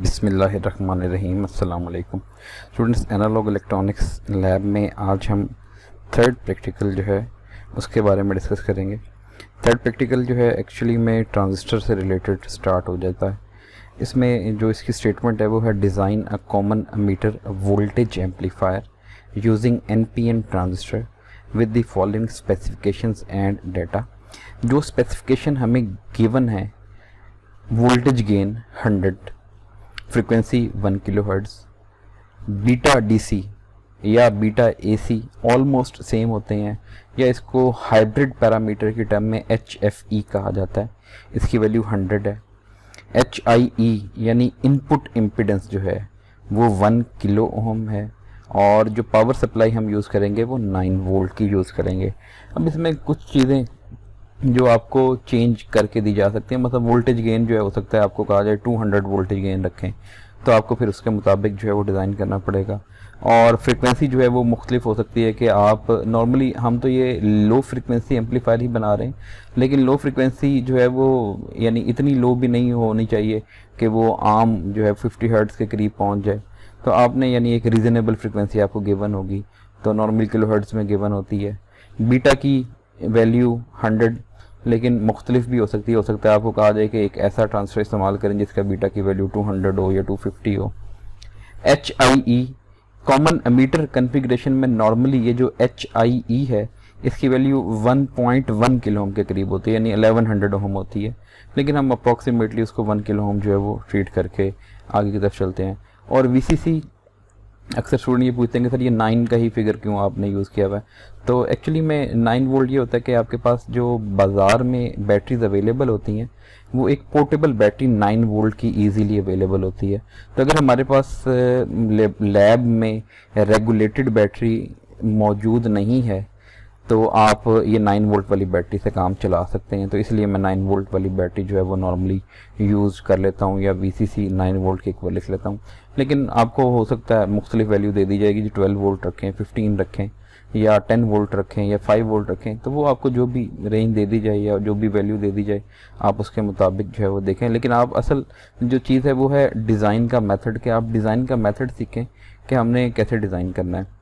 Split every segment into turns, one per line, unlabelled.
बिस्मिल्लाहिर्रहमानिर्रहीम। अस्सलाम वालेकुम स्टूडेंट्स। एनालॉग इलेक्ट्रॉनिक्स लैब में आज हम थर्ड प्रैक्टिकल जो है उसके बारे में डिस्कस करेंगे। थर्ड प्रैक्टिकल जो है एक्चुअली में ट्रांजिस्टर से रिलेटेड स्टार्ट हो जाता है। इसमें जो इसकी स्टेटमेंट है वो है design a common emitter voltage amplifier using NPN transistor with the following specifications and data. जो स्पेसिफिकेशन हमें गिवन है, voltage gain 100, frequency 1 kilohertz, beta DC या बीटा AC ऑलमोस्ट सेम होते हैं, या इसको हाइब्रिड पैरामीटर की टर्म में HFE कहा जाता है। इसकी वैल्यू 100 है। HIE यानी इनपुट इम्पीडेंस जो है वो 1 किलो ओम है, और जो पावर सप्लाई हम यूज़ करेंगे वो 9 वोल्ट की यूज़ करेंगे। अब इसमें कुछ चीज़ें जो आपको चेंज करके दी जा सकती है, मतलब वोल्टेज गेन जो है हो सकता है आपको कहा जाए 200 वोल्टेज गेन रखें, तो आपको फिर उसके मुताबिक जो है वो डिज़ाइन करना पड़ेगा। और फ्रीक्वेंसी जो है वो मुख्तलिफ हो सकती है कि आप नॉर्मली, हम तो ये लो फ्रीक्वेंसी एम्पलीफायर ही बना रहे हैं, लेकिन लो फ्रीक्वेंसी जो है वो यानी इतनी लो भी नहीं होनी चाहिए कि वो आम जो है 50 हर्ट्ज़ के करीब पहुंच जाए। तो आपने यानी एक रीज़नेबल फ्रीक्वेंसी आपको गिवन होगी, तो नॉर्मल किलो हर्ट्ज़ में गिवन होती है। बीटा की वैल्यू 100, लेकिन मुख्तलिफ भी हो सकती है। हो सकता है आपको कहा जाए कि एक ऐसा ट्रांसफर इस्तेमाल करें जिसका बीटा की वैल्यू 200 हो या 250 हो। HIE कॉमन एमीटर कन्फिग्रेशन में नॉर्मली ये जो HIE है इसकी वैल्यू 1.1 किलो ओम के करीब होती है, यानी 1100 ओम होती है, लेकिन हम अप्रॉक्सीमेटली उसको 1 किलो ओम जो है वो ट्रीट करके आगे की तरफ चलते हैं। और VCC अक्सर स्टूडेंट ये पूछते हैं कि सर ये 9 का ही फिगर क्यों आपने यूज़ किया हुआ है। तो एक्चुअली में 9 वोल्ट ये होता है कि आपके पास जो बाज़ार में बैटरीज अवेलेबल होती हैं वो एक पोर्टेबल बैटरी 9 वोल्ट की इजीली अवेलेबल होती है। तो अगर हमारे पास लैब में रेगुलेटेड बैटरी मौजूद नहीं है तो आप ये 9 वोल्ट वाली बैटरी से काम चला सकते हैं। तो इसलिए मैं 9 वोल्ट वाली बैटरी जो है वो नॉर्मली यूज़ कर लेता हूँ, या VCC 9 वोल्ट के इक्वल लिख लेता हूँ। लेकिन आपको हो सकता है मुख्तलिफ वैल्यू दे दी जाएगी, जो 12 वोल्ट रखें, 15 रखें, या 10 वोल्ट रखें, या 5 वोल्ट रखें। तो वो आपको जो भी रेंज दे दी जाए या जो भी वैल्यू दे दी जाए आप उसके मुताबिक जो है वो देखें। लेकिन आप असल जो चीज़ है वो है डिज़ाइन का मेथड, कि आप डिज़ाइन का मेथड सीखें कि हमने कैसे डिज़ाइन करना है।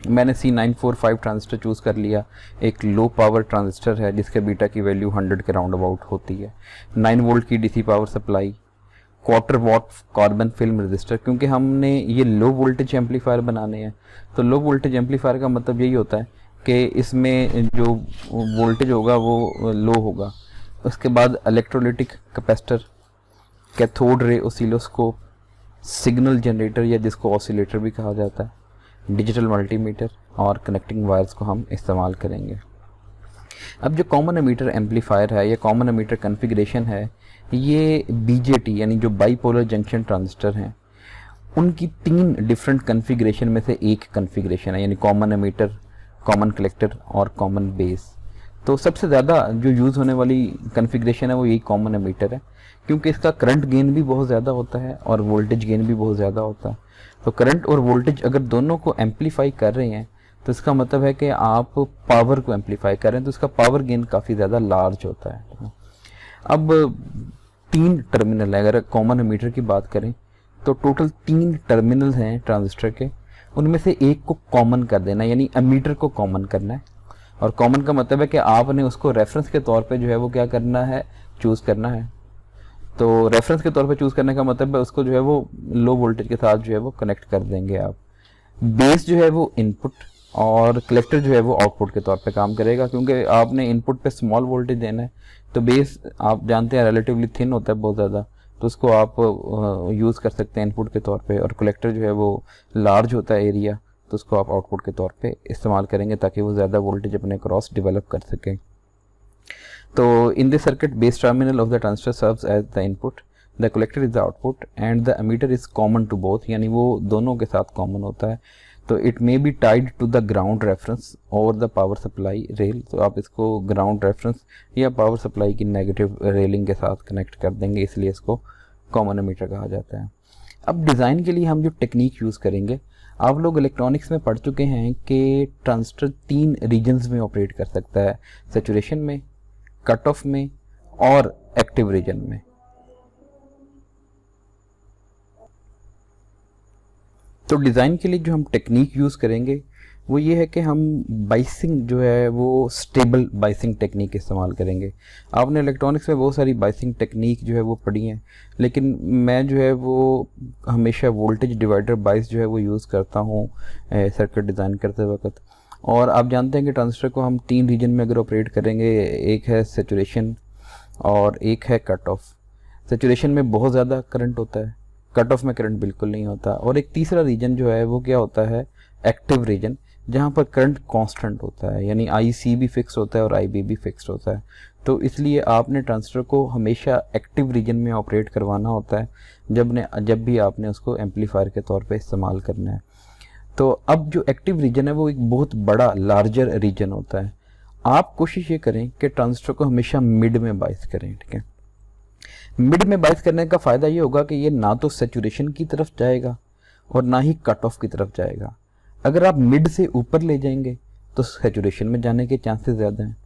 मैंने C945 ट्रांजिस्टर चूज़ कर लिया। एक लो पावर ट्रांजिस्टर है जिसके बीटा की वैल्यू 100 के राउंड अबाउट होती है। 9 वोल्ट की DC power supply, quarter what carbon film register, क्योंकि हमने ये लो वोल्टेज एम्पलीफायर बनाने हैं। तो लो वोल्टेज एम्पलीफायर का मतलब यही होता है कि इसमें जो वोल्टेज होगा वो लो होगा। उसके बाद electrolytic capacitor, cathode ray oscilloscope, signal generator या जिसको ऑसिलेटर भी कहा जाता है, डिजिटल मल्टीमीटर, और कनेक्टिंग वायर्स को हम इस्तेमाल करेंगे। अब जो कॉमन एमीटर एम्पलीफायर है या कॉमन एमीटर कॉन्फ़िगरेशन है, ये BJT यानी जो बाईपोलर जंक्शन ट्रांजिस्टर हैं उनकी 3 डिफरेंट कॉन्फ़िगरेशन में से एक कॉन्फ़िगरेशन है, यानी कॉमन एमीटर, कॉमन कलेक्टर और कॉमन बेस। तो सबसे ज़्यादा जो यूज़ होने वाली कॉन्फ़िगरेशन है वो यही कॉमन एमीटर है, क्योंकि इसका करंट गेन भी बहुत ज़्यादा होता है और वोल्टेज गेन भी बहुत ज़्यादा होता है। तो करंट और वोल्टेज अगर दोनों को एम्पलीफाई कर रहे हैं तो इसका मतलब है कि आप पावर को एम्पलीफाई कर रहे हैं, तो इसका पावर गेन काफ़ी ज़्यादा लार्ज होता है। अब 3 टर्मिनल है, अगर कॉमन एमीटर की बात करें तो टोटल 3 टर्मिनल हैं ट्रांजिस्टर के, उनमें से एक को कॉमन कर देना, यानी एमीटर को कॉमन करना है। और कॉमन का मतलब है कि आपने उसको रेफरेंस के तौर पे जो है वो क्या करना है, चूज़ करना है। तो रेफरेंस के तौर पे चूज़ करने का मतलब है उसको जो है वो लो वोल्टेज के साथ जो है वो कनेक्ट कर देंगे आप। बेस जो है वो इनपुट और कलेक्टर जो है वो आउटपुट के तौर पे काम करेगा, क्योंकि आपने इनपुट पे स्मॉल वोल्टेज देना है। तो बेस आप जानते हैं रिलेटिवली थिन होता है बहुत ज़्यादा, तो उसको आप यूज़ कर सकते हैं इनपुट के तौर पे। और कलेक्टर जो है वो लार्ज होता है एरिया, तो उसको आप आउटपुट के तौर पे इस्तेमाल करेंगे ताकि वो ज़्यादा वोल्टेज अपने क्रॉस डेवलप कर सकें। तो in this circuit, base terminal of the transistor serves as the input, the collector is the output and the emitter is common to both, यानी वो दोनों के साथ कॉमन होता है। तो it may be tied to the ground reference or the power supply rail, तो आप इसको ground reference या power supply की negative railing के साथ कनेक्ट कर देंगे, इसलिए इसको कॉमन एमीटर कहा जाता है। अब डिज़ाइन के लिए हम जो टेक्निक यूज़ करेंगे, आप लोग इलेक्ट्रॉनिक्स में पढ़ चुके हैं कि ट्रांजिस्टर 3 रीजन्स में ऑपरेट कर सकता है, सैचुरेशन में, कट ऑफ में और एक्टिव रीजन में। तो डिज़ाइन के लिए जो हम टेक्निक यूज़ करेंगे वो ये है कि हम बाइसिंग जो है वो स्टेबल बाइसिंग टेक्निक इस्तेमाल करेंगे। आपने इलेक्ट्रॉनिक्स में बहुत सारी बाइसिंग टेक्निक जो है वो पढ़ी हैं, लेकिन मैं जो है वो हमेशा वोल्टेज डिवाइडर बाइस जो है वो यूज़ करता हूँ सर्किट डिज़ाइन करते वक्त। और आप जानते हैं कि ट्रांजिस्टर को हम 3 रीजन में अगर ऑपरेट करेंगे, एक है सेचुरेशन और एक है कट ऑफ। सेचुरेशन में बहुत ज़्यादा करंट होता है, कट ऑफ में करंट बिल्कुल नहीं होता। और एक तीसरा रीजन जो है वो क्या होता है, एक्टिव रीजन, जहाँ पर करंट कांस्टेंट होता है, यानी IC भी फिक्स होता है और IB भी फिक्स होता है। तो इसलिए आपने ट्रांजिस्टर को हमेशा एक्टिव रीजन में ऑपरेट करवाना होता है जब भी आपने उसको एम्पलीफायर के तौर पे इस्तेमाल करना है। तो अब जो एक्टिव रीजन है वो एक बहुत बड़ा लार्जर रीजन होता है। आप कोशिश ये करें कि ट्रांजिस्टर को हमेशा मिड में बाइस करें, ठीक है। मिड में बाइस करने का फ़ायदा ये होगा कि ये ना तो सेचुरेशन की तरफ जाएगा और ना ही कट ऑफ की तरफ जाएगा। अगर आप मिड से ऊपर ले जाएंगे तो सेचुरेशन में जाने के चांसेस ज़्यादा हैं,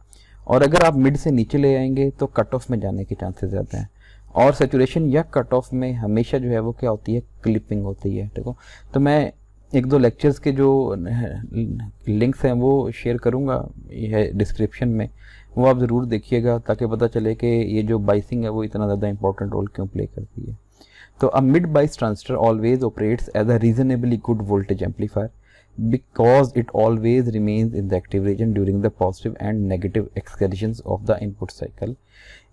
और अगर आप मिड से नीचे ले आएंगे तो कट ऑफ में जाने के चांसेस ज़्यादा हैं। और सेचुरेशन या कट ऑफ में हमेशा जो है वो क्या होती है, क्लिपिंग होती है, ठीक है। तो मैं 1-2 लेक्चर्स के जो लिंक्स हैं वो शेयर करूँगा यह डिस्क्रिप्शन में, वो आप ज़रूर देखिएगा ताकि पता चले कि ये जो बाइसिंग है वो इतना ज़्यादा इंपॉर्टेंट रोल क्यों प्ले करती है। तो a mid bias transistor always operates as a reasonably good voltage amplifier because it always remains in the active region during the positive and negative excursions of the input cycle।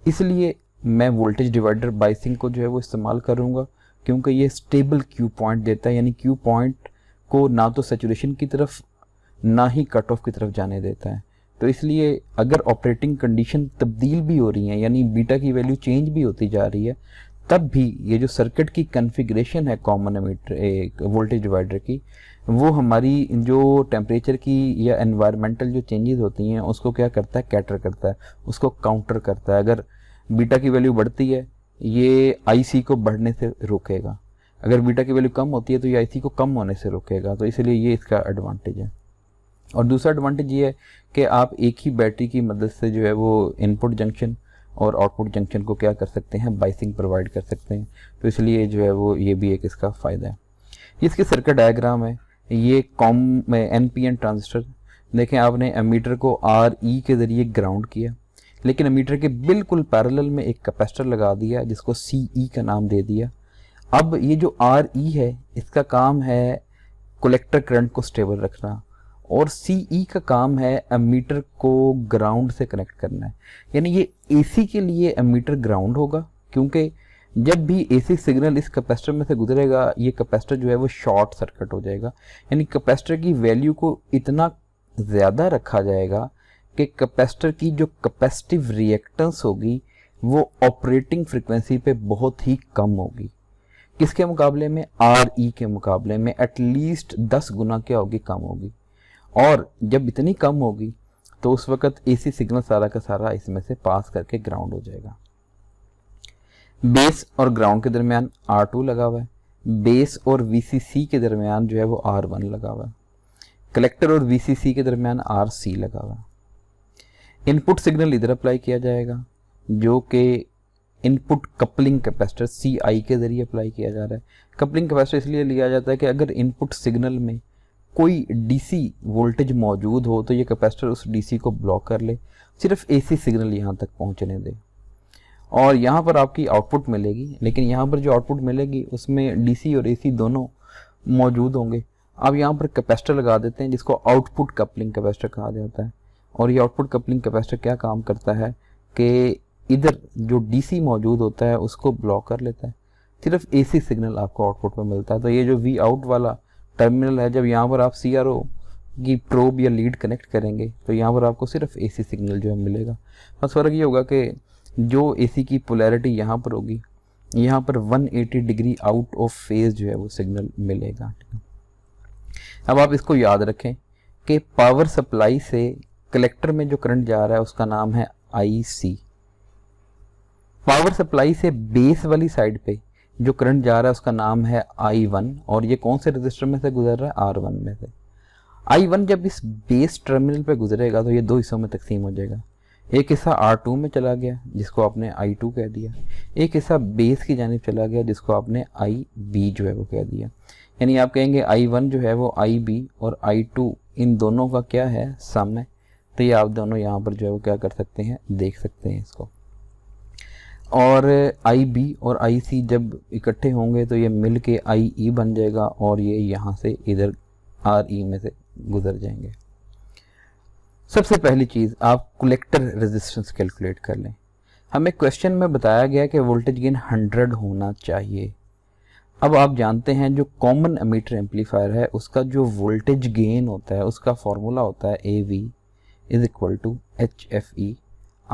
इसलिए मैं voltage divider biasing को जो है वो इस्तेमाल करूँगा क्योंकि ये स्टेबल क्यू पॉइंट देता है, यानी क्यू पॉइंट को ना तो सेचुरेशन की तरफ ना ही कट ऑफ की तरफ जाने देता है। तो इसलिए अगर ऑपरेटिंग कंडीशन तब्दील भी हो रही है, यानी बीटा की वैल्यू चेंज भी होती जा रही है, तब भी ये जो सर्किट की कॉन्फ़िगरेशन है कॉमन एमीटर एक वोल्टेज डिवाइडर की, वो हमारी जो टेम्परेचर की या एनवायरमेंटल जो चेंजेस होती हैं उसको क्या करता है, कैटर करता है, उसको काउंटर करता है। अगर बीटा की वैल्यू बढ़ती है ये IC को बढ़ने से रोकेगा, अगर बीटा की वैल्यू कम होती है तो ये IC को कम होने से रोकेगा। तो इसलिए ये इसका एडवांटेज है। और दूसरा एडवांटेज ये है कि आप एक ही बैटरी की मदद से जो है वो इनपुट जंक्शन और आउटपुट जंक्शन को क्या कर सकते हैं, बाइसिंग प्रोवाइड कर सकते हैं। तो इसलिए जो है वो ये भी एक इसका फ़ायदा है। इसकी सर्किट डायग्राम है, ये कॉम में NPN ट्रांजिस्टर देखें, आपने एमीटर को RE के ज़रिए ग्राउंड किया, लेकिन एमीटर के बिल्कुल पैरेलल में एक कैपेसिटर लगा दिया जिसको CE का नाम दे दिया। अब ये जो RE है इसका काम है कलेक्टर करंट को स्टेबल रखना, और CE का काम है एमीटर को ग्राउंड से कनेक्ट करना है। यानी ये AC के लिए एमीटर ग्राउंड होगा, क्योंकि जब भी AC सिग्नल इस कैपेसिटर में से गुजरेगा ये कैपेसिटर जो है वो शॉर्ट सर्किट हो जाएगा। यानी कैपेसिटर की वैल्यू को इतना ज़्यादा रखा जाएगा कि कैपेसिटर की जो कैपेसिटिव रिएक्टेंस होगी वो ऑपरेटिंग फ्रिक्वेंसी पे बहुत ही कम होगी। किसके मुकाबले में, RE के मुकाबले में एटलीस्ट 10 गुना क्या होगी, कम होगी। और जब इतनी कम होगी तो उस वक्त AC सिग्नल सारा का सारा इसमें से पास करके ग्राउंड हो जाएगा। बेस और ग्राउंड के दरमियान R2 लगा हुआ है, बेस और VCC के दरमियान जो है वो R1 लगा हुआ है, कलेक्टर और VCC के दरमियान RC लगा हुआ है। इनपुट सिग्नल इधर अप्लाई किया जाएगा जो कि इनपुट कपलिंग कैपेसिटर CI के ज़रिए अप्लाई किया जा रहा है। कपलिंग कैपेसिटर इसलिए लिया जाता है कि अगर इनपुट सिग्नल में कोई DC वोल्टेज मौजूद हो तो ये कैपेसिटर उस DC को ब्लॉक कर ले, सिर्फ AC सिग्नल यहाँ तक पहुँचने दे, और यहाँ पर आपकी आउटपुट मिलेगी। लेकिन यहाँ पर जो आउटपुट मिलेगी उसमें DC और AC दोनों मौजूद होंगे। अब यहाँ पर कैपेसिटर लगा देते हैं जिसको आउटपुट कपलिंग कैपेसिटर कहा जाता है। और ये आउटपुट कपलिंग कैपेसिटर क्या काम करता है कि इधर जो DC मौजूद होता है उसको ब्लॉक कर लेता है, सिर्फ AC सिग्नल आपको आउटपुट में मिलता है। तो ये जो V आउट वाला टर्मिनल है, जब यहाँ पर आप CRO की प्रोब या लीड कनेक्ट करेंगे तो यहाँ पर आपको सिर्फ AC सिग्नल जो है मिलेगा। बस फ़र्क ये होगा कि जो AC की पोलैरिटी यहाँ पर होगी, यहाँ पर 180 डिग्री आउट ऑफ फेज जो है वो सिग्नल मिलेगा। अब आप इसको याद रखें कि पावर सप्लाई से कलेक्टर में जो करंट जा रहा है उसका नाम है IC। पावर सप्लाई से बेस वाली साइड पे जो करंट जा रहा है उसका नाम है I1, और ये कौन से रजिस्टर में से गुजर रहा है, R1 में से। I1 जब इस बेस टर्मिनल पे गुजरेगा तो ये 2 हिस्सों में तकसीम हो जाएगा, एक हिस्सा R2 में चला गया जिसको आपने I2 कह दिया, एक हिस्सा बेस की जानिब चला गया जिसको आपने IB जो है वो कह दिया। यानी आप कहेंगे I1 जो है वो IB और I2 इन दोनों का क्या है, सम है। तो ये आप दोनों यहाँ पर जो है वो क्या कर सकते हैं, देख सकते हैं इसको। और IB और IC जब इकट्ठे होंगे तो ये मिल के IE बन जाएगा और ये यहाँ से इधर RE में से गुजर जाएंगे। सबसे पहली चीज़ आप कलेक्टर रेजिस्टेंस कैलकुलेट कर लें। हमें क्वेश्चन में बताया गया कि वोल्टेज गेन 100 होना चाहिए। अब आप जानते हैं जो कॉमन एमीटर एम्पलीफायर है उसका जो वोल्टेज गेन होता है उसका फॉर्मूला होता है AV is equal to HFE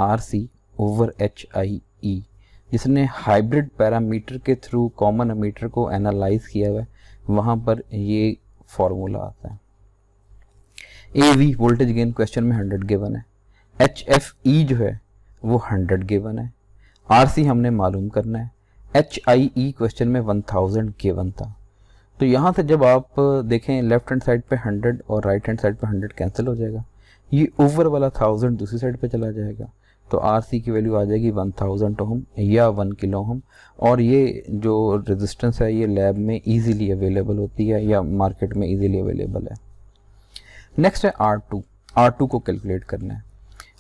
RC over HIE। जिसने हाइब्रिड पैरामीटर के थ्रू कॉमन एमीटर को एनालाइज किया हुआ है वहाँ पर ये फॉर्मूला आता है। AV वोल्टेज गेन क्वेश्चन में 100 गिवन है, HFE जो है वो 100 गिवन है, RC हमने मालूम करना है, HIE क्वेश्चन में 1000 गिवन था। तो यहाँ से जब आप देखें लेफ्ट हैंड साइड पे 100 और राइट हैंड साइड पे 100 कैंसिल हो जाएगा, ये ओवर वाला 1000 दूसरी साइड पे चला जाएगा। तो RC की वैल्यू आ जाएगी 1000 ओम या 1 किलो ओम। और ये जो रेजिस्टेंस है ये लैब में इजीली अवेलेबल होती है या मार्केट में इजीली अवेलेबल है। नेक्स्ट है R2 को कैलकुलेट करना है।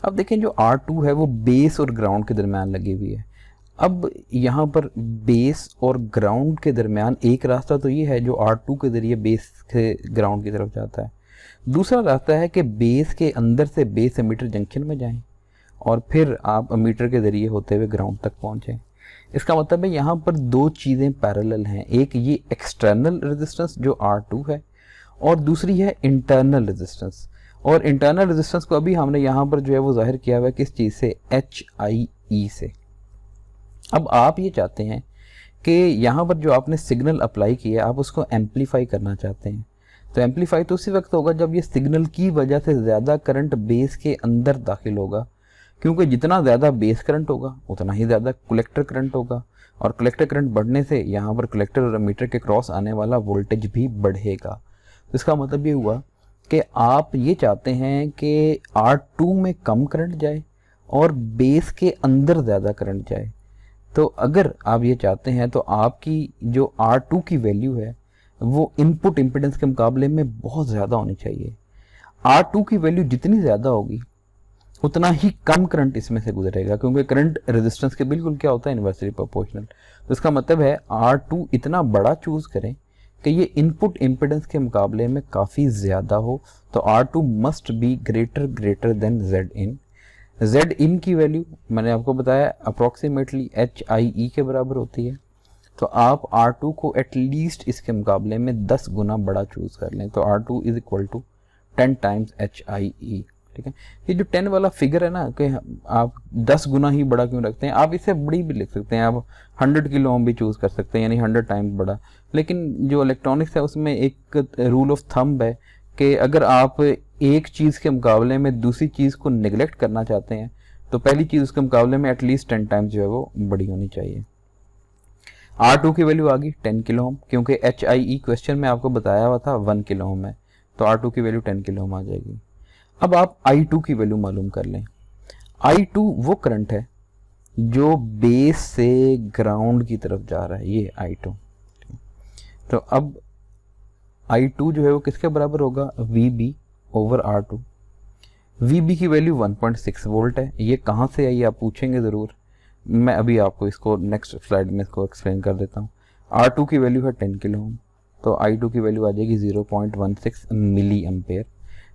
अब देखें जो R2 है वो बेस और ग्राउंड के दरमियान लगी हुई है। अब यहाँ पर बेस और ग्राउंड के दरमियान एक रास्ता तो ये है जो R2 के ज़रिए बेस से ग्राउंड की तरफ जाता है, दूसरा रास्ता है कि बेस के अंदर से बेस एमीटर जंक्शन में जाएं और फिर आप एमीटर के ज़रिए होते हुए ग्राउंड तक पहुँचें। इसका मतलब है यहाँ पर दो चीज़ें पैरेलल हैं, एक ये एक्सटर्नल रेजिस्टेंस जो R2 है और दूसरी है इंटरनल रेजिस्टेंस। और इंटरनल रेजिस्टेंस को अभी हमने यहाँ पर जो है वो जाहिर किया हुआ है किस चीज़ से, HIE से। अब आप ये चाहते हैं कि यहाँ पर जो आपने सिग्नल अप्लाई किया आप उसको एम्पलीफाई करना चाहते हैं। तो एम्पलीफाई तो उसी वक्त होगा जब ये सिग्नल की वजह से ज़्यादा करंट बेस के अंदर दाखिल होगा, क्योंकि जितना ज़्यादा बेस करंट होगा उतना ही ज़्यादा कलेक्टर करंट होगा और कलेक्टर करंट बढ़ने से यहाँ पर कलेक्टर और एमीटर के क्रॉस आने वाला वोल्टेज भी बढ़ेगा। तो इसका मतलब ये हुआ कि आप ये चाहते हैं कि R2 में कम करंट जाए और बेस के अंदर ज़्यादा करंट जाए। तो अगर आप ये चाहते हैं तो आपकी जो R2 की वैल्यू है वो इनपुट इम्पीडेंस के मुकाबले में बहुत ज़्यादा होनी चाहिए। R2 की वैल्यू जितनी ज़्यादा होगी उतना ही कम करंट इसमें से गुजरेगा, क्योंकि करंट रेजिस्टेंस के बिल्कुल क्या होता है, इन्वर्सली प्रोपोर्शनल। तो इसका मतलब है R2 इतना बड़ा चूज़ करें कि ये इनपुट इम्पीडेंस के मुकाबले में काफ़ी ज़्यादा हो। तो R2 must be greater than Zin। Zin की वैल्यू मैंने आपको बताया अप्रॉक्सीमेटली HIE के बराबर होती है। तो आप R2 को एटलीस्ट इसके मुकाबले में 10 गुना बड़ा चूज़ कर लें। तो R2 is equal to 10 times HIE। ठीक है, ये जो 10 वाला फिगर है ना कि आप 10 गुना ही बड़ा क्यों रखते हैं, आप इसे बड़ी भी लिख सकते हैं, आप 100 किलो ओम भी चूज़ कर सकते हैं, यानी 100 टाइम्स बड़ा। लेकिन जो इलेक्ट्रॉनिक्स है उसमें एक रूल ऑफ थंब है कि अगर आप एक चीज़ के मुकाबले में दूसरी चीज़ को निगलेक्ट करना चाहते हैं तो पहली चीज़ उसके मुकाबले में एटलीस्ट 10 टाइम्स जो है वो बड़ी होनी चाहिए। R2 की वैल्यू आ गई 10 किलो ओम, क्योंकि HIE क्वेश्चन में आपको बताया हुआ था 1 किलो ओम है, तो R2 की वैल्यू 10 किलो ओम आ जाएगी। अब आप I2 की वैल्यू मालूम कर लें। I2 वो करंट है जो बेस से ग्राउंड की तरफ जा रहा है, ये I2। तो अब I2 जो है वो किसके बराबर होगा, VB ओवर R2। VB की वैल्यू 1.6 वोल्ट है। ये कहाँ से आई आप पूछेंगे ज़रूर, मैं अभी आपको इसको नेक्स्ट स्लाइड में इसको एक्सप्लेन कर देता हूँ। R2 की वैल्यू है 10 किलो ओम, तो I2 की वैल्यू आ जाएगी 0.16 मिली एम्पेयर।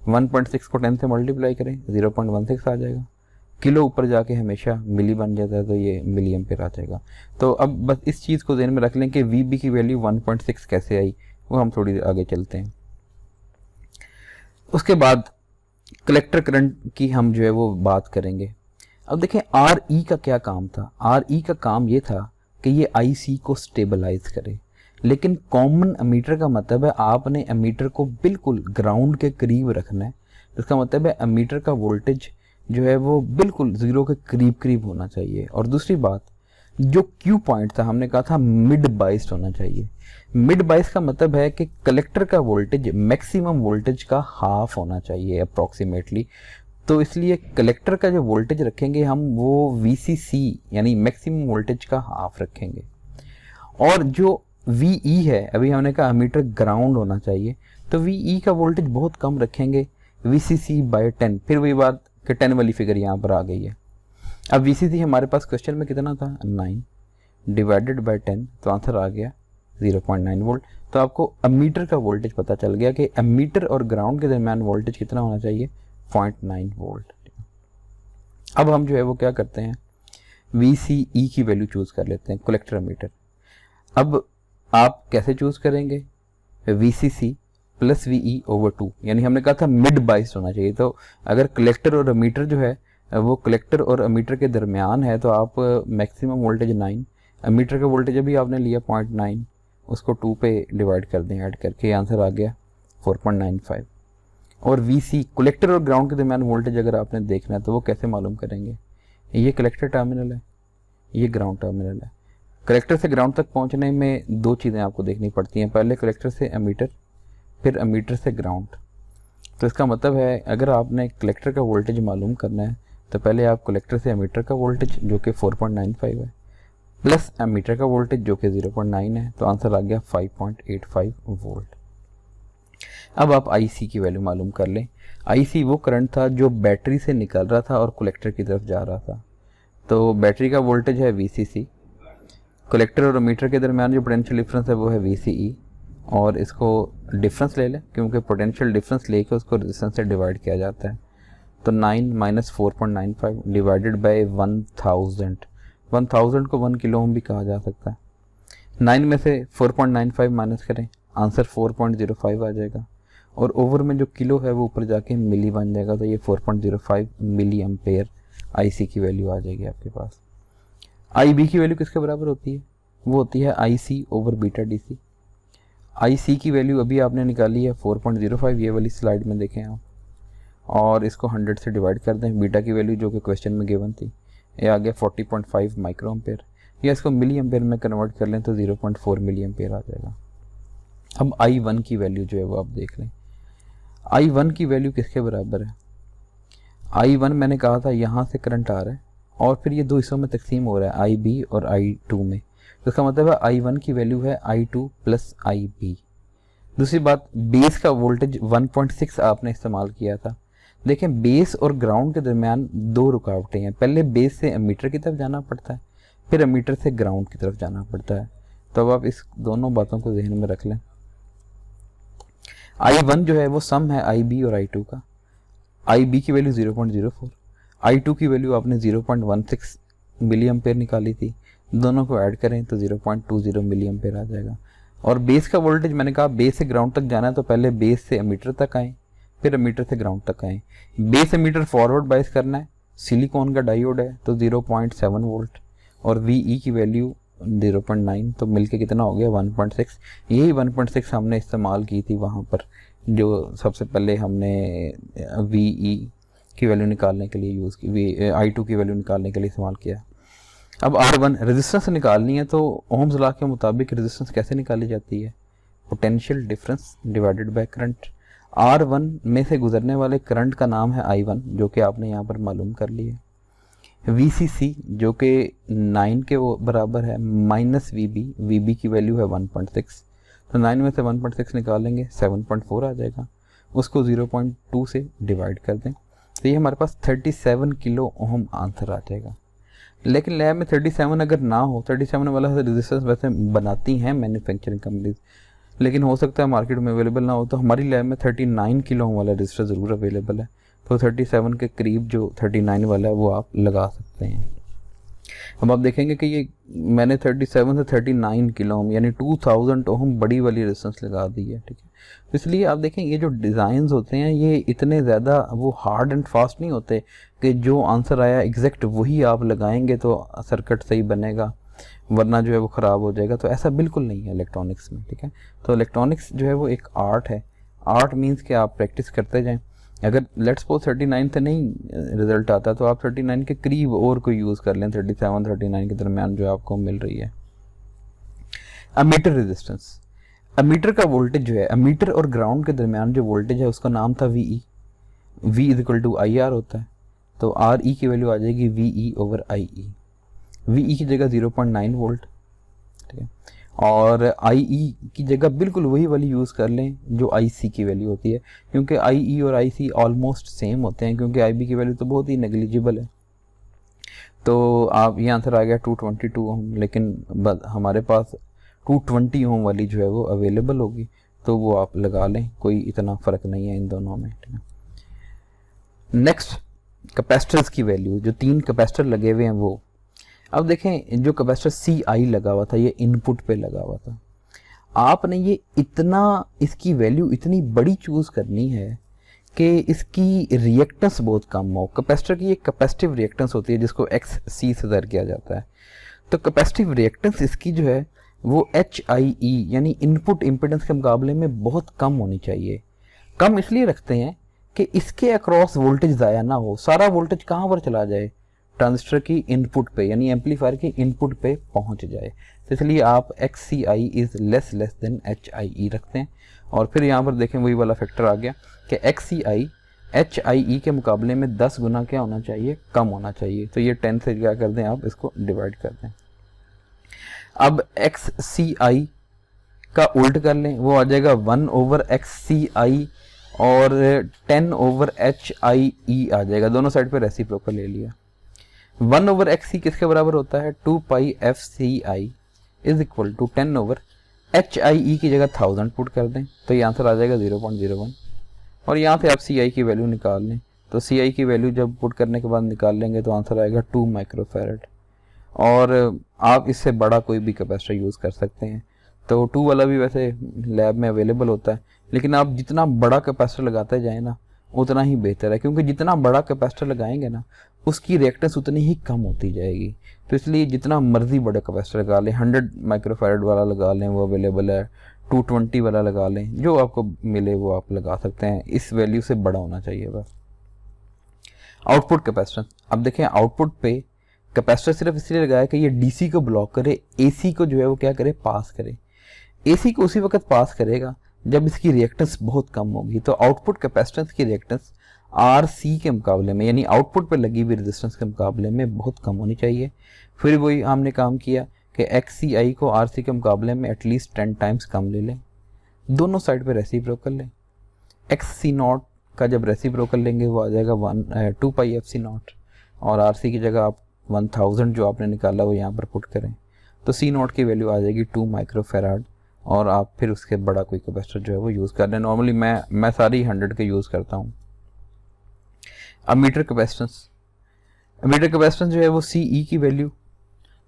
1.6 को 10 से मल्टीप्लाई करें 0.16 आ जाएगा। किलो ऊपर जाके हमेशा मिली बन जाता है, तो ये मिली एम्पेयर आ जाएगा। तो अब बस इस चीज़ को ध्यान में रख लें कि VB की वैल्यू 1.6 कैसे आई, वो हम थोड़ी आगे चलते हैं। उसके बाद कलेक्टर करंट की हम जो है वो बात करेंगे। अब देखें RE का क्या काम था। RE का काम ये था कि ये IC को स्टेबलाइज करे, लेकिन कॉमन एमीटर का मतलब है आपने एमीटर को बिल्कुल ग्राउंड के करीब रखना है। इसका मतलब है एमीटर का वोल्टेज जो है वो बिल्कुल ज़ीरो के करीब करीब होना चाहिए। और दूसरी बात, जो क्यू पॉइंट था हमने कहा था मिड बाइस्ड होना चाहिए। मिड बाइस का मतलब है कि कलेक्टर का वोल्टेज मैक्सिमम वोल्टेज का हाफ होना चाहिए अप्रॉक्सीमेटली, तो इसलिए कलेक्टर का जो वोल्टेज रखेंगे हम वो VCC यानी मैक्सिमम वोल्टेज का हाफ रखेंगे। और जो VE है, अभी हमने कहा अमीटर ग्राउंड होना चाहिए, तो VE का वोल्टेज बहुत कम रखेंगे, VCC/10। फिर वही बात कि 10 वाली फिगर यहाँ पर आ गई है। अब VCC हमारे पास क्वेश्चन में कितना था, 9 डिवाइडेड बाय 10, तो आंसर आ गया 0.9 वोल्ट। तो आपको अमीटर का वोल्टेज पता चल गया कि अमीटर और ग्राउंड के दरमियान वोल्टेज कितना होना चाहिए, 0.9 वोल्ट। अब हम जो है वो क्या करते हैं, VCE की वैल्यू चूज कर लेते हैं, कलेक्टर अमीटर। अब आप कैसे चूज करेंगे, VCC प्लस VE ओवर 2, यानी हमने कहा था मिड बाइस होना चाहिए। तो अगर कलेक्टर और अमीटर जो है वो कलेक्टर और अमीटर के दरमियान है, तो आप मैक्सिमम वोल्टेज 9, अमीटर का वोल्टेज अभी आपने लिया 0.9, उसको 2 पे डिवाइड कर दें, ऐड करके आंसर आ गया 4.95। और VC कलेक्टर और ग्राउंड के दरमियान वोल्टेज अगर आपने देखना है तो वो कैसे मालूम करेंगे, ये कलेक्टर टर्मिनल है, ये ग्राउंड टर्मिनल है। कलेक्टर से ग्राउंड तक पहुंचने में दो चीज़ें आपको देखनी पड़ती हैं, पहले कलेक्टर से अमीटर, फिर अमीटर से ग्राउंड। तो इसका मतलब है अगर आपने कलेक्टर का वोल्टेज मालूम करना है तो पहले आप कलेक्टर से अमीटर का वोल्टेज जो कि 4.95 है प्लस अमीटर का वोल्टेज जो कि 0.9 है, तो आंसर आ गया 5.85 वोल्ट। अब आप IC की वैल्यू मालूम कर लें। IC वो करंट था जो बैटरी से निकल रहा था और कलेक्टर की तरफ जा रहा था। तो बैटरी का वोल्टेज है VCC, कलेक्टर और अमीटर के दरमियान जो पोटेंशियल डिफरेंस है वो है VCE, और इसको डिफरेंस ले लें क्योंकि पोटेंशियल डिफरेंस लेके उसको रेजिस्टेंस से डिवाइड किया जाता है। तो 9 माइनस 4.95 डिवाइडेड बाय 1000 को 1 किलो ओम भी कहा जा सकता है। 9 में से 4.95 माइनस करें, आंसर 4.05 आ जाएगा, और ओवर में जो किलो है वो ऊपर जाके मिली बन जाएगा, तो ये 4.05 मिली एम्पेयर IC की वैल्यू आ जाएगी आपके पास। IB की वैल्यू किसके बराबर होती है, वो होती है IC over beta DC। IC की वैल्यू अभी आपने निकाली है 4.05, ये वाली स्लाइड में देखें आप, और इसको 100 से डिवाइड कर दें। बीटा की वैल्यू जो कि क्वेश्चन में गिवन थी, ये आ गया 40.5 माइक्रो एम्पेयर, या इसको मिली एम्पेयर में कन्वर्ट कर लें तो 0.4 मिली एम्पेयर आ जाएगा। अब I1 की वैल्यू जो है वो आप देख लें। I1 की वैल्यू किसके बराबर है, I1 मैंने कहा था यहाँ से करंट आ रहा है और फिर ये दो हिस्सों में तकसीम हो रहा है, IB और I2 में। तो इसका मतलब है I1 की वैल्यू है I2 प्लस IB। दूसरी बात, बेस का वोल्टेज 1.6 आपने इस्तेमाल किया था। देखें बेस और ग्राउंड के दरमियान दो रुकावटें हैं, पहले बेस से अमीटर की तरफ जाना पड़ता है, फिर अमीटर से ग्राउंड की तरफ जाना पड़ता है। तो अब आप इस दोनों बातों को जहन में रख लें। I1 जो है वो सम है IB और I2 का। IB की वैल्यू 0.04, I2 की वैल्यू आपने 0.16 मिली एम्पेयर निकाली थी, दोनों को ऐड करें तो 0.20 मिली एम्पेयर आ जाएगा। और बेस का वोल्टेज मैंने कहा बेस से ग्राउंड तक जाना है, तो पहले बेस से अमीटर तक आए, फिर अमीटर से ग्राउंड तक आए। बेस अमीटर फॉरवर्ड बाइस करना है, सिलिकॉन का डायोड है तो 0.7 वोल्ट, और VE की वैल्यू 0.9, तो मिलके कितना हो गया 1.6। यही 1.6 हमने इस्तेमाल की थी वहाँ पर, जो सबसे पहले हमने VE की वैल्यू निकालने के लिए यूज़ की, I2 की वैल्यू निकालने के लिए इस्तेमाल किया। अब R1 रेजिस्टेंस निकालनी है, तो ओम्स लॉ के मुताबिक रेजिस्टेंस कैसे निकाली जाती है, potential difference divided by current. R1 में से गुजरने वाले करंट का नाम है I1, जो कि आपने यहाँ पर मालूम कर लिया। VCC जो कि 9 के बराबर है माइनस VB की वैल्यू है 1.6, तो 9 में से 1.6 निकालेंगे 7.4 आ जाएगा, उसको 0.2 से डिवाइड कर दें, तो ये हमारे पास 37 किलो ओम आंसर आ जाएगा। लेकिन लैब में 37 अगर ना हो, 37 वाला रेजिस्टेंस वैसे बनाती हैं मैन्युफैक्चरिंग कंपनीज, लेकिन हो सकता है मार्केट में अवेलेबल ना हो, तो हमारी लैब में 39 किलो वाला रजिस्टर ज़रूर अवेलेबल है, तो 37 के करीब जो 39 वाला है वो आप लगा सकते हैं। अब आप देखेंगे कि ये मैंने 37 से 39 किलो ओम यानी 2000 ओम बड़ी वाली रेजिस्टेंस लगा दी है, ठीक है। तो इसलिए आप देखें ये जो डिज़ाइंस होते हैं ये इतने ज़्यादा वो हार्ड एंड फास्ट नहीं होते कि जो आंसर आया एग्जैक्ट वही आप लगाएंगे तो सर्किट सही बनेगा, वरना जो है वो ख़राब हो जाएगा। तो ऐसा बिल्कुल नहीं है इलेक्ट्रॉनिक्स में, ठीक है। तो इलेक्ट्रॉनिक्स जो है वो एक आर्ट है। आर्ट मीन्स कि आप प्रैक्टिस करते जाएं। अगर लेट्स सपोज 39 से नहीं रिजल्ट आता तो आप 39 के करीब और कोई यूज़ कर लें, 37 39 के दरमियान जो आपको मिल रही है। अमीटर रेजिस्टेंस, अमीटर का वोल्टेज जो है, अमीटर और ग्राउंड के दरमियान जो वोल्टेज है उसका नाम था VE। V is equal to I R होता है, तो आर ई की वैल्यू आ जाएगी V E over I E. V E की जगह 0.9 वोल्ट, ठीक है, और आई ई की जगह बिल्कुल वही वाली यूज़ कर लें जो आई सी की वैल्यू होती है, क्योंकि आई ई और आई सी ऑलमोस्ट सेम होते हैं, क्योंकि आई बी की वैल्यू तो बहुत ही नेग्लिजिबल है। तो आप ये आंसर आ गया 222 ओम, लेकिन हमारे पास 220 ओम वाली जो है वो अवेलेबल होगी, तो वो आप लगा लें, कोई इतना फ़र्क नहीं है इन दोनों में, ठीक है। नेक्स्ट कैपेसिटर्स की वैल्यू, जो 3 कैपेसिटर लगे हुए हैं वो। अब देखें जो कैपेसिटर सी आई लगा हुआ था, ये इनपुट पे लगा हुआ था, आपने ये इतना, इसकी वैल्यू इतनी बड़ी चूज़ करनी है कि इसकी रिएक्टेंस बहुत कम हो। कैपेसिटर की एक कैपेसिटिव रिएक्टेंस होती है जिसको एक्स सी से दर्ज किया जाता है, तो कैपेसिटिव रिएक्टेंस इसकी जो है वो एच आई ई यानी इनपुट इम्पिडेंस के मुकाबले में बहुत कम होनी चाहिए। कम इसलिए रखते हैं कि इसके अक्रॉस वोल्टेज ज़ाया ना हो, सारा वोल्टेज कहाँ पर चला जाए, ट्रांजिस्टर की इनपुट पे यानी एम्पलीफायर की इनपुट पे पहुंच जाए। तो इसलिए आप X C I is less than H I E रखते हैं। और फिर यहाँ पर देखें वही वाला फैक्टर आ गया कि x C I H I ई के मुकाबले में 10 गुना क्या होना चाहिए, कम होना चाहिए। तो ये 10 से क्या कर दें, आप इसको डिवाइड कर दें। अब एक्स सी आई का उल्ट कर लें, वो आ जाएगा 1 ओवर एक्स सी आई और 10 ओवर एच आई ई आ जाएगा, दोनों साइड पर रेसिप्रोकल ले लिया। 1 ओवर एक्स सी किसके बराबर होता है, 2 pi F C I is equal to 10 over H I E की जगह 1000 पुट कर दें, तो ये आंसर आ जाएगा 0.01। और यहाँ से आप सी आई की वैल्यू निकाल लें, तो सी आई की वैल्यू जब पुट करने के बाद निकाल लेंगे तो आंसर आएगा 2 माइक्रोफैरड। और आप इससे बड़ा कोई भी कैपेसिटर यूज़ कर सकते हैं, तो 2 वाला भी वैसे लैब में अवेलेबल होता है, लेकिन आप जितना बड़ा कैपेसिटर लगाते जाएँ ना उतना ही बेहतर है, क्योंकि जितना बड़ा कैपेसिटर लगाएंगे ना उसकी रिएक्टेंस उतनी ही कम होती जाएगी। तो इसलिए जितना मर्जी बड़ा कैपेसिटर लगा लें, 100 माइक्रोफैरड वाला लगा लें, वो अवेलेबल है, 220 वाला लगा लें, जो आपको मिले वो आप लगा सकते हैं, इस वैल्यू से बड़ा होना चाहिए बस। आउटपुट कैपेसिटेंस, अब देखें आउटपुट पे कैपेसिटर सिर्फ इसलिए लगाया कि ये डीसी को ब्लॉक करे, एसी को जो है वो क्या करे, पास करे। एसी को उसी वक्त पास करेगा जब इसकी रिएक्टेंस बहुत कम होगी। तो आउटपुट कैपेसिटेंस की रिएक्टेंस आर सी के मुकाबले में यानी आउटपुट पर लगी हुई रेजिस्टेंस के मुकाबले में बहुत कम होनी चाहिए। फिर वही हमने काम किया कि एक्स सी आई को आर सी के मुकाबले में एटलीस्ट 10 टाइम्स कम ले लें, दोनों साइड पे रेसिप्रोकल लें। एक्स सी नॉट का जब रेसिप्रोकल लेंगे वो आ जाएगा 2 पाई एफ सी नॉट, और आर सी की जगह आप 1000 जो आपने निकाला वो यहाँ पर पुट करें, तो सी नॉट की वैल्यू आ जाएगी 2 माइक्रोफैराड। और आप फिर उसके बड़ा कोई कैपेसिटर जो है वो यूज़ कर लें। नॉर्मली मैं सारी 100 के यूज़ करता हूँ। अब मीटर कैपेसिटेंस, मीटर कैपेसिटेंस जो है वो सी ई की वैल्यू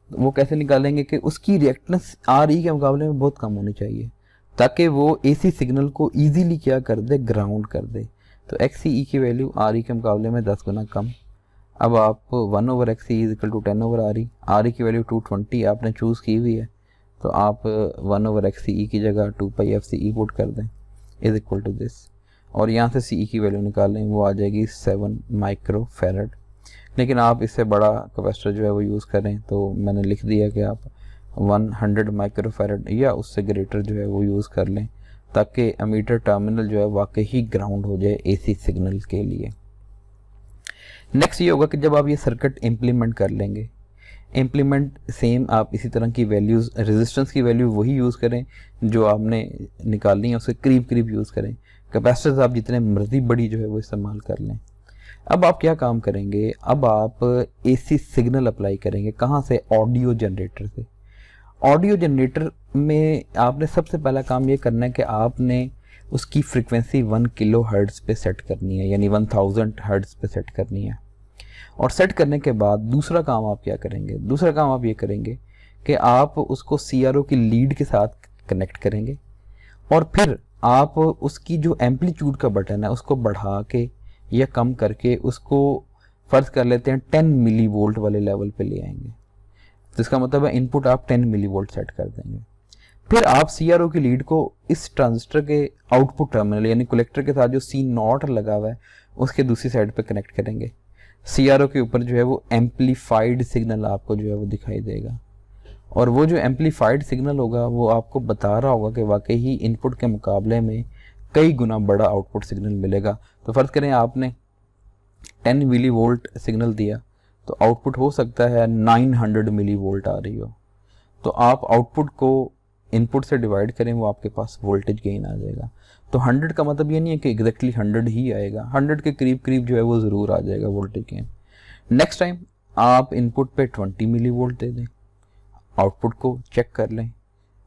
वो कैसे निकालेंगे कि उसकी रिएक्टेंस आर ई के मुकाबले में बहुत कम होनी चाहिए, ताकि वो एसी सिग्नल को इजीली क्या कर दे, ग्राउंड कर दे। तो एक्स सी ई की वैल्यू आर ई के मुकाबले में 10 गुना कम। अब आप 1 over X C is equal to 10 over R E की वैल्यू 220 आपने चूज़ की हुई है, तो आप 1 ओवर एक्स सी ई की जगह 2 पाई एफ सी ई पुट कर दें इज इक्वल टू दिस, और यहाँ से सी ई की वैल्यू निकालें, वो आ जाएगी 7 माइक्रोफैरड। लेकिन आप इससे बड़ा कैपेसिटर जो है वो यूज़ करें, तो मैंने लिख दिया कि आप 100 माइक्रोफैरड या उससे ग्रेटर जो है वो यूज़ कर लें, ताकि एमीटर टर्मिनल जो है वाकई ही ग्राउंड हो जाए एसी सिग्नल के लिए। नेक्स्ट ये होगा कि जब आप ये सर्किट इम्प्लीमेंट कर लेंगे, इम्प्लीमेंट सेम आप इसी तरह की वैल्यूज़, रेजिस्टेंस की वैल्यू वही यूज़ करें जो आपने निकालनी है, उसके करीब करीब यूज़ करें। कैपेसिटर्स आप जितने मर्जी बड़ी जो है वो इस्तेमाल कर लें। अब आप क्या काम करेंगे, अब आप एसी सिग्नल अप्लाई करेंगे, कहाँ से, ऑडियो जनरेटर से। ऑडियो जनरेटर में आपने सबसे पहला काम ये करना है कि आपने उसकी फ्रीक्वेंसी 1 किलो हर्ट्ज़ पे सेट करनी है, यानी 1000 हर्ट्ज़ पे सेट करनी है। और सेट करने के बाद दूसरा काम आप क्या करेंगे, दूसरा काम आप ये करेंगे कि आप उसको CRO की लीड के साथ कनेक्ट करेंगे, और फिर आप उसकी जो एम्पलीट्यूड का बटन है उसको बढ़ा के या कम करके उसको फ़र्ज़ कर लेते हैं 10 मिली वोल्ट वाले लेवल पे ले आएंगे। तो इसका मतलब है इनपुट आप 10 मिली वोल्ट सेट कर देंगे। फिर आप CRO की लीड को इस ट्रांजिस्टर के आउटपुट टर्मिनल यानी कलेक्टर के साथ जो C0 लगा हुआ है उसके दूसरी साइड पे कनेक्ट करेंगे। CRO के ऊपर जो है वो एम्पलीफाइड सिग्नल आपको जो है वो दिखाई देगा, और वो जो एम्पलीफाइड सिग्नल होगा वो आपको बता रहा होगा कि वाकई ही इनपुट के मुकाबले में कई गुना बड़ा आउटपुट सिग्नल मिलेगा। तो फ़र्ज़ करें आपने 10 मिली वोल्ट सिग्नल दिया, तो आउटपुट हो सकता है 900 मिली वोल्ट आ रही हो। तो आप आउटपुट को इनपुट से डिवाइड करें, वो आपके पास वोल्टेज गेन आ जाएगा। तो 100 का मतलब ये नहीं है कि एग्जैक्टली 100 ही आएगा, 100 के करीब करीब जो है वो ज़रूर आ जाएगा वोल्टेज गेन। नेक्स्ट टाइम आप इनपुट पे 20 मिली वोल्ट दे दें, आउटपुट को चेक कर लें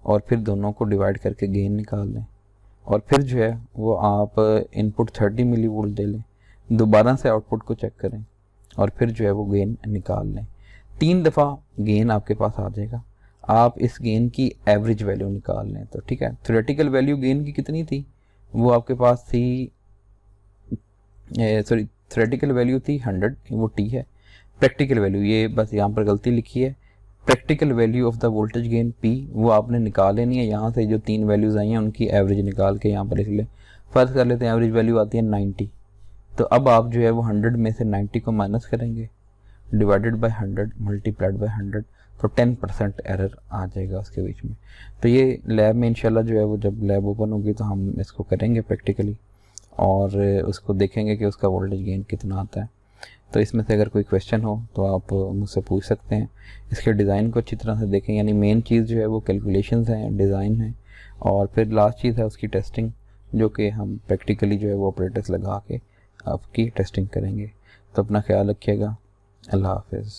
और फिर दोनों को डिवाइड करके गेन निकाल लें, और फिर जो है वो आप इनपुट 30 मिली वोल्ट दे लें, दोबारा से आउटपुट को चेक करें और फिर जो है वो गेन निकाल लें। 3 दफ़ा गेन आपके पास आ जाएगा। आप इस गेन की एवरेज वैल्यू निकाल लें तो ठीक है। थ्योरेटिकल वैल्यू गेन की कितनी थी, वो आपके पास थी, सॉरी थ्योरेटिकल वैल्यू थी 100, वो टी है। प्रैक्टिकल वैल्यू, ये बस यहाँ पर गलती लिखी है, practical value of the voltage gain P, वो आपने निकाल लेनी है। यहाँ से जो 3 वैल्यूज़ आई हैं उनकी एवरेज निकाल के यहाँ पर लिख लें। फर्ज कर लेते हैं एवरेज वैल्यू आती है 90, तो अब आप जो है वो 100 में से 90 को माइनस करेंगे, डिवाइडेड बाय 100 मल्टीप्लाइड बाय 100, तो 10% एरर आ जाएगा उसके बीच में। तो ये लैब में इंशाल्लाह जो है वो जब लैब ओपन होगी तो हम इसको करेंगे प्रैक्टिकली और उसको देखेंगे कि उसका वोल्टेज गेन कितना आता है। तो इसमें से अगर कोई क्वेश्चन हो तो आप मुझसे पूछ सकते हैं। इसके डिज़ाइन को अच्छी तरह से देखें, यानी मेन चीज़ जो है वो कैलकुलेशंस हैं, डिज़ाइन है, और फिर लास्ट चीज़ है उसकी टेस्टिंग, जो कि हम प्रैक्टिकली जो है वो ऑपरेटर्स लगा के आपकी टेस्टिंग करेंगे। तो अपना ख्याल रखिएगा। अल्लाह हाफिज़।